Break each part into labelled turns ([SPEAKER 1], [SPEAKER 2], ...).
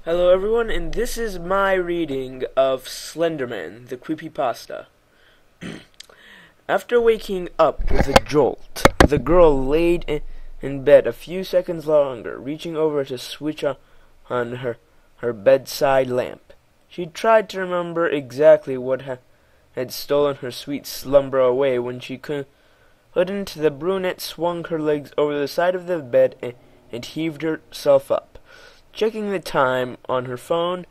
[SPEAKER 1] Hello everyone, and this is my reading of Slenderman, the creepypasta. After waking up with a jolt, the girl laid in bed a few seconds longer, reaching over to switch on her bedside lamp. She tried to remember exactly what had stolen her sweet slumber away. When she couldn't, the brunette swung her legs over the side of the bed and heaved herself up. Checking the time on her phone,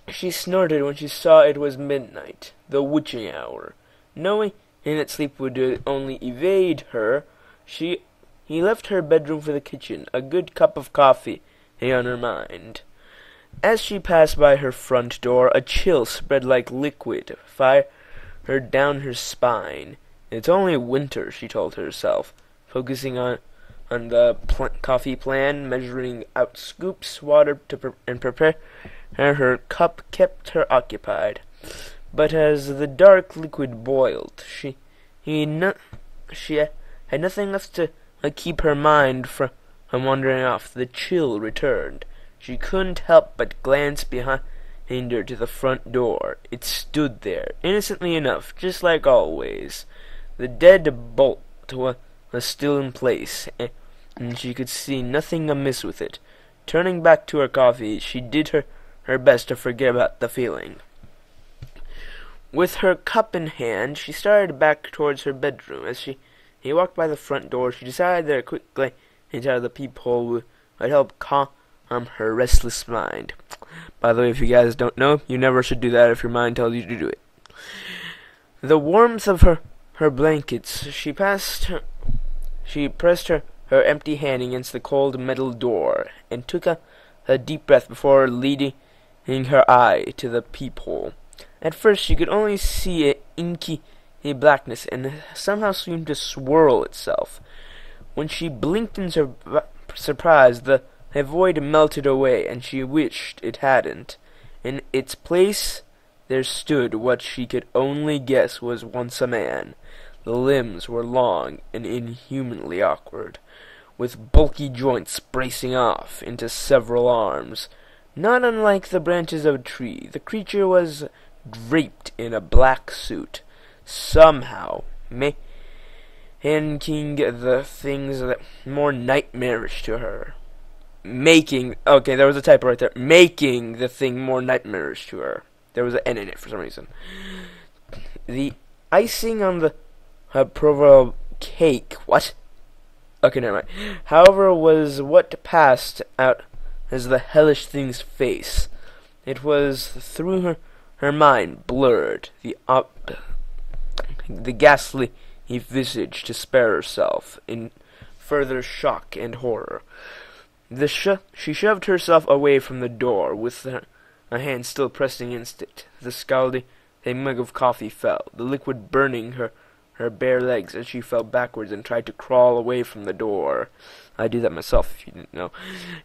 [SPEAKER 1] she snorted when she saw it was midnight, the witching hour. Knowing that sleep would only evade her, he left her bedroom for the kitchen, a good cup of coffee on her mind. As she passed by her front door, a chill spread like liquid fire down her spine. It's only winter, she told herself, focusing on the coffee plan, measuring out scoops, water and prepare her cup kept her occupied. But as the dark liquid boiled, she had nothing left to keep her mind from wandering off. The chill returned. She couldn't help but glance behind her to the front door. It stood there, innocently enough, just like always. The dead bolt was still in place, and she could see nothing amiss with it. Turning back to her coffee, she did her best to forget about the feeling. With her cup in hand, she started back towards her bedroom. As he walked by the front door, she decided that a quick glance out of the peephole would help calm her restless mind. By the way, if you guys don't know, you never should do that if your mind tells you to do it. The warmth of her blankets, she pressed her empty hand against the cold metal door, and took a deep breath before leading her eye to the peephole. At first she could only see inky blackness, and somehow seemed to swirl itself. When she blinked in surprise, the void melted away, and she wished it hadn't. In its place there stood what she could only guess was once a man. The limbs were long and inhumanly awkward, with bulky joints bracing off into several arms. Not unlike the branches of a tree, the creature was draped in a black suit, somehow making the things more nightmarish to her. Okay, there was a typo right there. Making the thing more nightmarish to her. There was an N in it for some reason. The icing on the proverbial cake. What? Okay, never mind. However, was what passed out as the hellish thing's face. It was through her mind blurred, the ghastly visage to spare herself in further shock and horror. She shoved herself away from the door, with her hand still pressing against it. The scalding mug of coffee fell, the liquid burning her bare legs as she fell backwards and tried to crawl away from the door. I do that myself, if you didn't know.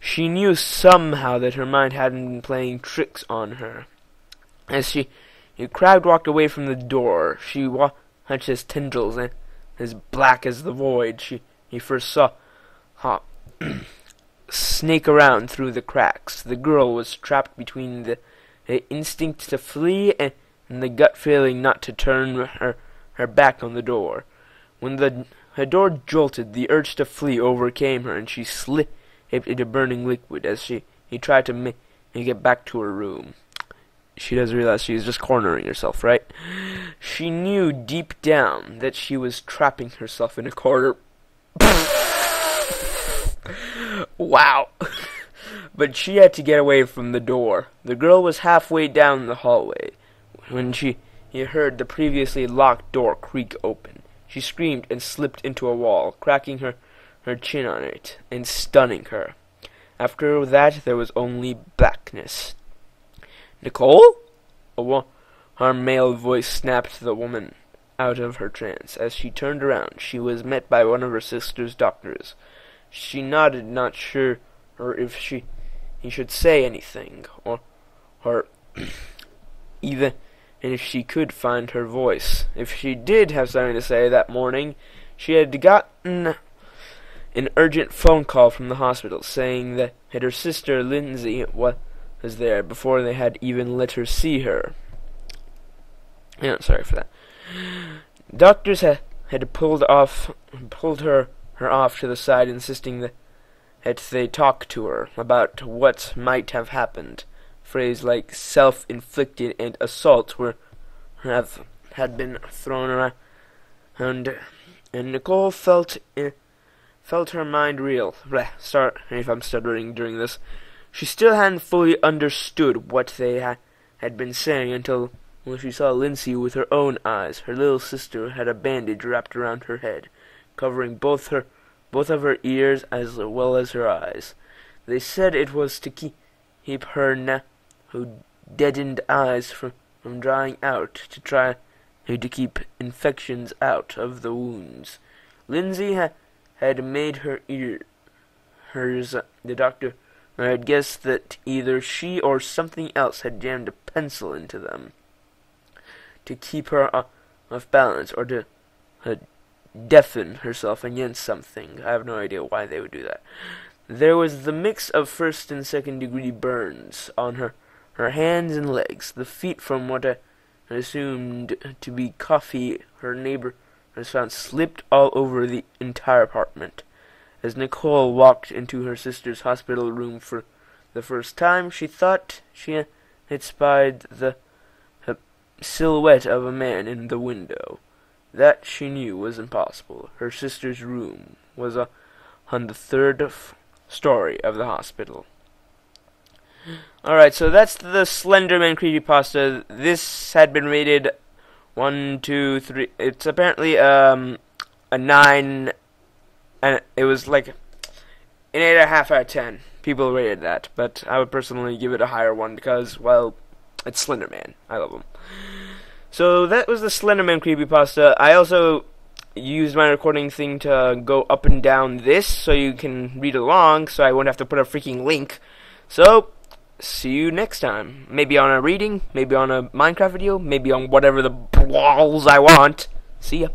[SPEAKER 1] She knew somehow that her mind hadn't been playing tricks on her. As she walked away from the door, she watched his tendrils, and as black as the void she first saw snake around through the cracks. The girl was trapped between the instinct to flee and the gut feeling not to turn her back on the door. When her door jolted, the urge to flee overcame her, and she slipped into burning liquid as she tried to make it back to her room. She does realize she's just cornering herself, right? She knew deep down that she was trapping herself in a corner. Wow. But she had to get away from the door. The girl was halfway down the hallway when she heard the previously locked door creak open. She screamed and slipped into a wall, cracking her chin on it and stunning her. After that, there was only blackness. "Nicole?" A warm male voice snapped the woman out of her trance. As she turned around, she was met by one of her sister's doctors. She nodded, not sure if he should say anything, or even if she could find her voice. If she did have something to say that morning, she had gotten an urgent phone call from the hospital saying that her sister Lindsay was there before they had even let her see her. Yeah, sorry for that. Doctors had pulled her off to the side, insisting that they talk to her about what might have happened. Phrases like self-inflicted and assault had been thrown around, and Nicole felt her mind reel. Sorry if I'm stuttering during this. She still hadn't fully understood what they had been saying until when she saw Lindsay with her own eyes. Her little sister had a bandage wrapped around her head, covering both of her ears as well as her eyes. They said it was to keep her deadened eyes from drying out, to try to keep infections out of the wounds. Lindsay had made hers. The doctor had guessed that either she or something else had jammed a pencil into them to keep her off balance, or to deafen herself against something. I have no idea why they would do that. There was the mix of first and second degree burns on her hands and legs. The feet, from what I assumed to be coffee her neighbor has found, slipped all over the entire apartment. As Nicole walked into her sister's hospital room for the first time, she thought she had spied the silhouette of a man in the window. That, she knew, was impossible. Her sister's room was on the third story of the hospital. Alright, so that's the Slender Man creepypasta. This had been rated 1, 2, 3. It's apparently a 9, and it was like an 8.5 out of 10. People rated that, but I would personally give it a higher one because, well, it's Slender Man. I love him. So that was the Slender Man creepypasta. I also used my recording thing to go up and down this so you can read along, so I won't have to put a freaking link. So, see you next time. Maybe on a reading, maybe on a Minecraft video, maybe on whatever the balls I want. See ya.